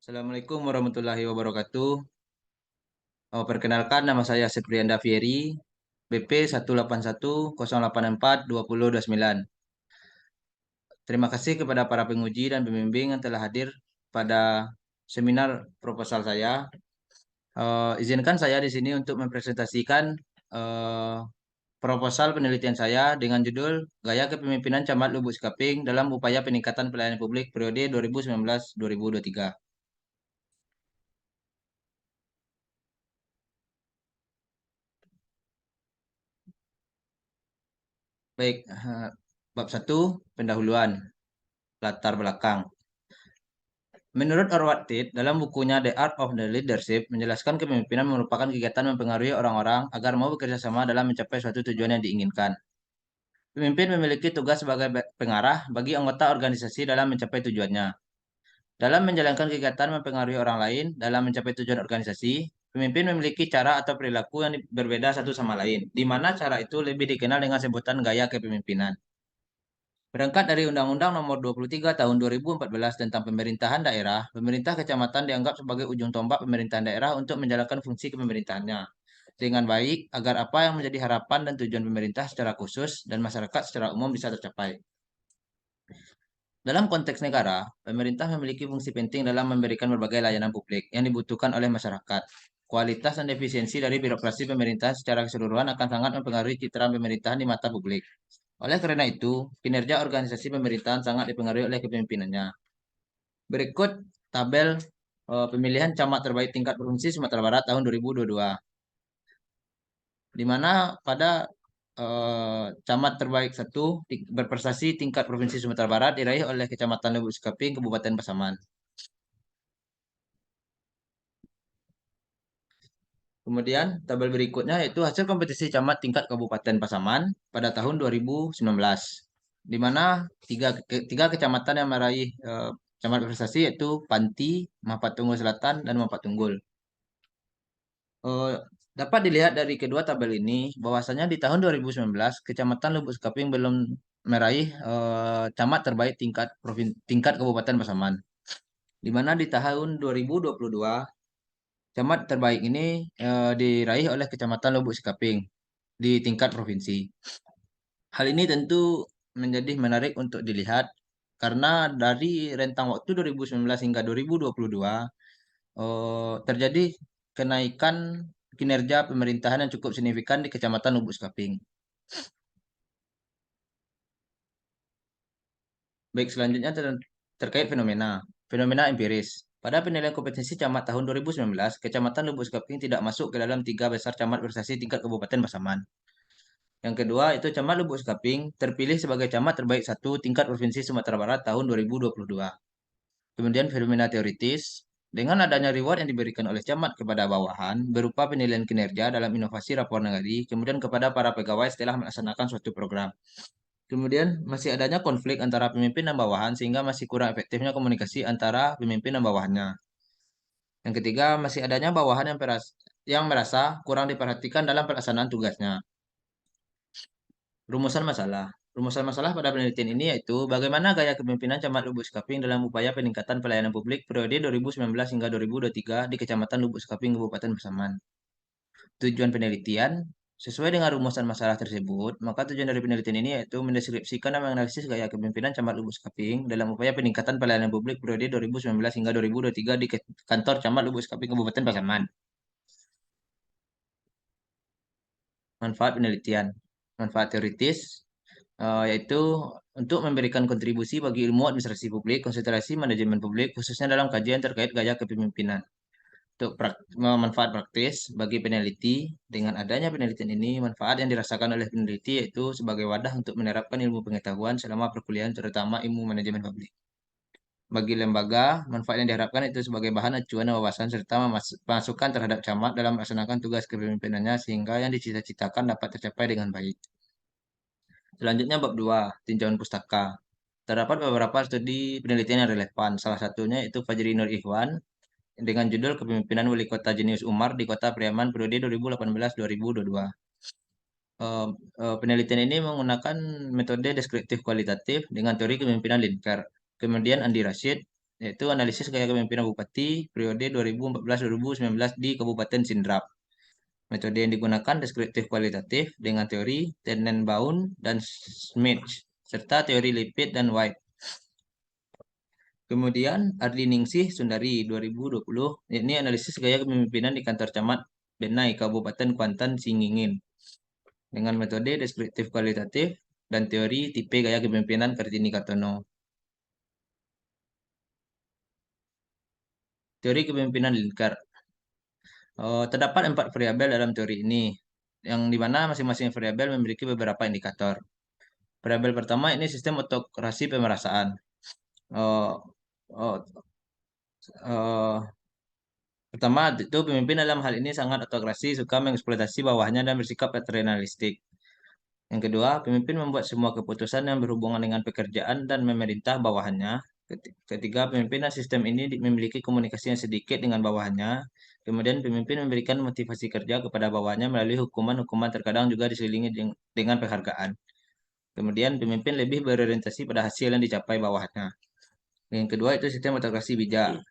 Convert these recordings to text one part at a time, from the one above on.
Assalamualaikum warahmatullahi wabarakatuh. Perkenalkan nama saya Seprianda Fieri, BP 181084209. Terima kasih kepada para penguji dan pembimbing yang telah hadir pada seminar proposal saya. Izinkan saya di sini untuk mempresentasikan eh, proposal penelitian saya dengan judul Gaya Kepemimpinan Camat Lubuk Sikaping dalam Upaya Peningkatan Pelayanan Publik periode 2019-2023. Baik, bab 1, pendahuluan, latar belakang. Menurut Orwattit, dalam bukunya The Art of the Leadership, menjelaskan kepemimpinan merupakan kegiatan mempengaruhi orang-orang agar mau bekerja sama dalam mencapai suatu tujuan yang diinginkan. Pemimpin memiliki tugas sebagai pengarah bagi anggota organisasi dalam mencapai tujuannya. Dalam menjalankan kegiatan mempengaruhi orang lain dalam mencapai tujuan organisasi, pemimpin memiliki cara atau perilaku yang berbeda satu sama lain, di mana cara itu lebih dikenal dengan sebutan gaya kepemimpinan. Berangkat dari Undang-Undang Nomor 23 Tahun 2014 tentang Pemerintahan Daerah, pemerintah kecamatan dianggap sebagai ujung tombak pemerintahan daerah untuk menjalankan fungsi kepemerintahannya dengan baik agar apa yang menjadi harapan dan tujuan pemerintah secara khusus dan masyarakat secara umum bisa tercapai. Dalam konteks negara, pemerintah memiliki fungsi penting dalam memberikan berbagai layanan publik yang dibutuhkan oleh masyarakat. Kualitas dan efisiensi dari birokrasi pemerintah secara keseluruhan akan sangat mempengaruhi citra pemerintahan di mata publik. Oleh karena itu, kinerja organisasi pemerintahan sangat dipengaruhi oleh kepemimpinannya. Berikut tabel pemilihan camat terbaik tingkat provinsi Sumatera Barat tahun 2022, di mana pada camat terbaik satu berprestasi tingkat provinsi Sumatera Barat diraih oleh Kecamatan Lubuk Sikaping, Kabupaten Pasaman. Kemudian tabel berikutnya yaitu hasil kompetisi camat tingkat Kabupaten Pasaman pada tahun 2019, di mana tiga kecamatan yang meraih camat prestasi yaitu Panti, Mapat Tunggul Selatan, dan Mapat Tunggul. Eh, Dapat dilihat dari kedua tabel ini bahwasanya di tahun 2019 Kecamatan Lubuk Sekaping belum meraih camat terbaik tingkat Kabupaten Pasaman. Di mana di tahun 2022 camat terbaik ini diraih oleh Kecamatan Lubuk Sekaping di tingkat provinsi. Hal ini tentu menjadi menarik untuk dilihat karena dari rentang waktu 2019 hingga 2022 terjadi kenaikan kinerja pemerintahan yang cukup signifikan di Kecamatan Lubuk Sekaping. Baik, selanjutnya terkait fenomena. Fenomena empiris. Pada penilaian kompetensi camat tahun 2019, Kecamatan Lubuk Sekaping tidak masuk ke dalam tiga besar camat prestasi tingkat Kabupaten Pasaman. Yang kedua, itu Camat Lubuk Sekaping terpilih sebagai camat terbaik satu tingkat Provinsi Sumatera Barat tahun 2022. Kemudian fenomena teoritis, dengan adanya reward yang diberikan oleh camat kepada bawahan berupa penilaian kinerja dalam inovasi rapor nagari, kemudian kepada para pegawai setelah melaksanakan suatu program. Kemudian masih adanya konflik antara pemimpin dan bawahan sehingga masih kurang efektifnya komunikasi antara pemimpin dan bawahannya. Yang ketiga, masih adanya bawahan yang merasa kurang diperhatikan dalam pelaksanaan tugasnya. Rumusan masalah. Rumusan masalah pada penelitian ini yaitu bagaimana gaya kepemimpinan Camat Lubuk Sekaping dalam upaya peningkatan pelayanan publik periode 2019 hingga 2023 di Kecamatan Lubuk Sekaping, Kabupaten Pasaman. Tujuan penelitian, sesuai dengan rumusan masalah tersebut, maka tujuan dari penelitian ini yaitu mendeskripsikan dan menganalisis gaya kepemimpinan Camat Lubuk Sekaping dalam upaya peningkatan pelayanan publik periode 2019 hingga 2023 di kantor Camat Lubuk Sekaping, Kabupaten Pasaman. Manfaat penelitian. Manfaat teoritis, yaitu untuk memberikan kontribusi bagi ilmu administrasi publik, konsentrasi manajemen publik, khususnya dalam kajian terkait gaya kepemimpinan. Untuk manfaat praktis bagi peneliti, dengan adanya penelitian ini, manfaat yang dirasakan oleh peneliti yaitu sebagai wadah untuk menerapkan ilmu pengetahuan selama perkuliahan, terutama ilmu manajemen publik. Bagi lembaga, manfaat yang diharapkan itu sebagai bahan acuan dan wawasan serta masukan terhadap camat dalam melaksanakan tugas kepemimpinannya sehingga yang dicita-citakan dapat tercapai dengan baik. Selanjutnya bab 2, tinjauan pustaka. Terdapat beberapa studi penelitian yang relevan. Salah satunya itu Fajri Nur Ikhwan dengan judul Kepemimpinan Wali Kota Jenius Umar di Kota Priaman periode 2018-2022. Eh, Penelitian ini menggunakan metode deskriptif kualitatif dengan teori kepemimpinan Linker. Kemudian Andi Rashid yaitu analisis gaya kepemimpinan bupati periode 2014-2019 di Kabupaten Sidrap. Metode yang digunakan deskriptif kualitatif dengan teori Tenenbaum dan Schmidt, serta teori Lipit dan White. Kemudian Ardi Ningsih Sundari 2020, ini analisis gaya kepemimpinan di kantor camat Benai Kabupaten Kuantan Singingin dengan metode deskriptif kualitatif dan teori tipe gaya kepemimpinan Kartini Kartono. Teori kepemimpinan lingkar. Terdapat 4 variabel dalam teori ini, yang dimana masing-masing variabel memiliki beberapa indikator. Variabel pertama ini sistem otokrasi pemerasaan. Uh, uh, uh, Pertama, itu pemimpin dalam hal ini sangat otokrasi, suka mengeksploitasi bawahnya dan bersikap paternalistik. Yang kedua, pemimpin membuat semua keputusan yang berhubungan dengan pekerjaan dan memerintah bawahannya. Ketiga, pemimpin sistem ini memiliki komunikasi yang sedikit dengan bawahannya. Kemudian pemimpin memberikan motivasi kerja kepada bawahannya melalui hukuman-hukuman, terkadang juga diselingi dengan penghargaan. Kemudian pemimpin lebih berorientasi pada hasil yang dicapai bawahannya. Yang kedua itu sistem otokrasi bijak.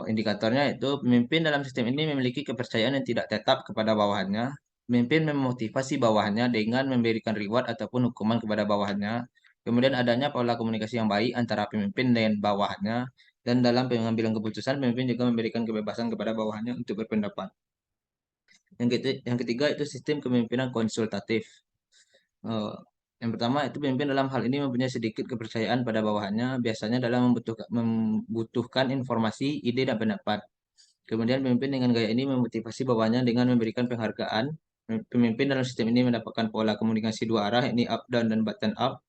Indikatornya itu pemimpin dalam sistem ini memiliki kepercayaan yang tidak tetap kepada bawahannya. Pemimpin memotivasi bawahannya dengan memberikan reward ataupun hukuman kepada bawahannya. Kemudian adanya pola komunikasi yang baik antara pemimpin dan bawahannya. Dan dalam pengambilan keputusan, pemimpin juga memberikan kebebasan kepada bawahannya untuk berpendapat. Yang ketiga itu sistem kepemimpinan konsultatif. Eh, yang pertama itu pemimpin dalam hal ini mempunyai sedikit kepercayaan pada bawahannya, biasanya dalam membutuhkan informasi, ide, dan pendapat. Kemudian pemimpin dengan gaya ini memotivasi bawahannya dengan memberikan penghargaan. Pemimpin dalam sistem ini mendapatkan pola komunikasi dua arah, ini up down dan button up.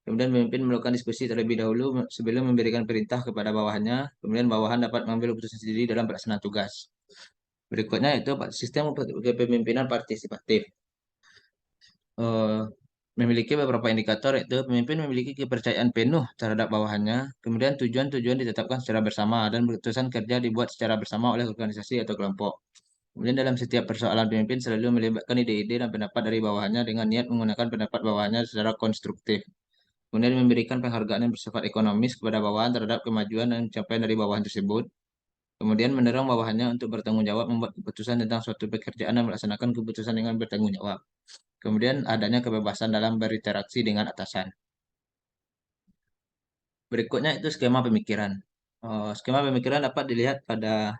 Kemudian pemimpin melakukan diskusi terlebih dahulu sebelum memberikan perintah kepada bawahannya. Kemudian bawahan dapat mengambil keputusan sendiri dalam pelaksanaan tugas. Berikutnya itu sistem kepemimpinan partisipatif. eh, Memiliki beberapa indikator, yaitu pemimpin memiliki kepercayaan penuh terhadap bawahannya, kemudian tujuan-tujuan ditetapkan secara bersama dan keputusan kerja dibuat secara bersama oleh organisasi atau kelompok. Kemudian dalam setiap persoalan pemimpin selalu melibatkan ide-ide dan pendapat dari bawahannya dengan niat menggunakan pendapat bawahannya secara konstruktif. Kemudian memberikan penghargaan yang bersifat ekonomis kepada bawahan terhadap kemajuan dan pencapaian dari bawahan tersebut. Kemudian mendorong bawahannya untuk bertanggung jawab membuat keputusan tentang suatu pekerjaan dan melaksanakan keputusan dengan bertanggung jawab. Kemudian adanya kebebasan dalam berinteraksi dengan atasan. Berikutnya itu skema pemikiran. Skema pemikiran dapat dilihat pada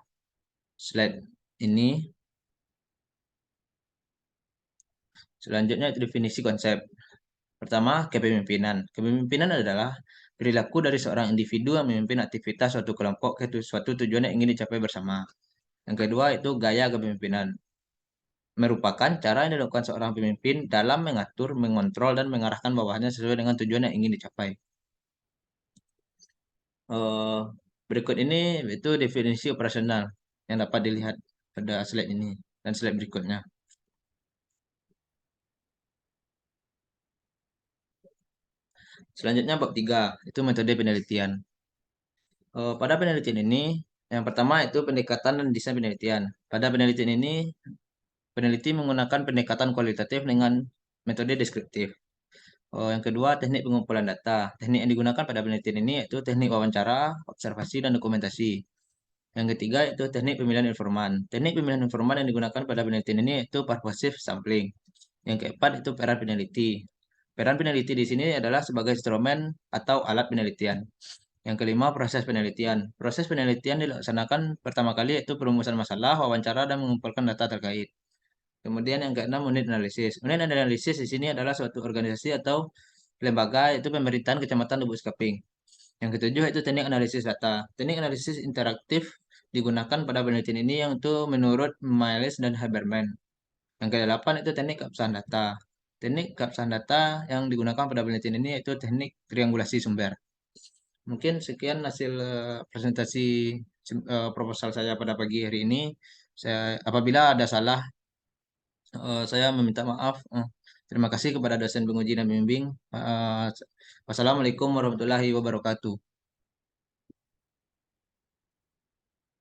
slide ini. Selanjutnya itu definisi konsep. Pertama, kepemimpinan. Kepemimpinan adalah perilaku dari seorang individu yang memimpin aktivitas suatu kelompok ke suatu tujuan yang ingin dicapai bersama. Yang kedua itu gaya kepemimpinan. Merupakan cara yang dilakukan seorang pemimpin dalam mengatur, mengontrol, dan mengarahkan bawahannya sesuai dengan tujuan yang ingin dicapai. eh, Berikut ini itu definisi operasional yang dapat dilihat pada slide ini dan slide berikutnya. Selanjutnya bab 3 itu metode penelitian. Pada penelitian ini, yang pertama itu pendekatan dan desain penelitian. Pada penelitian ini, peneliti menggunakan pendekatan kualitatif dengan metode deskriptif. Yang kedua, teknik pengumpulan data. Teknik yang digunakan pada penelitian ini yaitu teknik wawancara, observasi, dan dokumentasi. Yang ketiga itu teknik pemilihan informan. Teknik pemilihan informan yang digunakan pada penelitian ini yaitu pervasive sampling. Yang keempat itu peran peneliti. Peran peneliti di sini adalah sebagai instrumen atau alat penelitian. Yang kelima proses penelitian. Proses penelitian dilaksanakan pertama kali yaitu perumusan masalah, wawancara, dan mengumpulkan data terkait. Kemudian yang keenam unit analisis. Unit analisis di sini adalah suatu organisasi atau lembaga yaitu pemerintahan kecamatan Lubuk Sekaping. Yang ketujuh itu teknik analisis data. Teknik analisis interaktif digunakan pada penelitian ini yang itu menurut Miles dan Haberman. Yang kedelapan itu teknik keabsahan data. Teknik keabsahan data yang digunakan pada penelitian ini yaitu teknik triangulasi sumber. Mungkin sekian hasil presentasi proposal saya pada pagi hari ini. Apabila ada salah, saya meminta maaf. Terima kasih kepada dosen penguji dan pembimbing. Wassalamualaikum warahmatullahi wabarakatuh.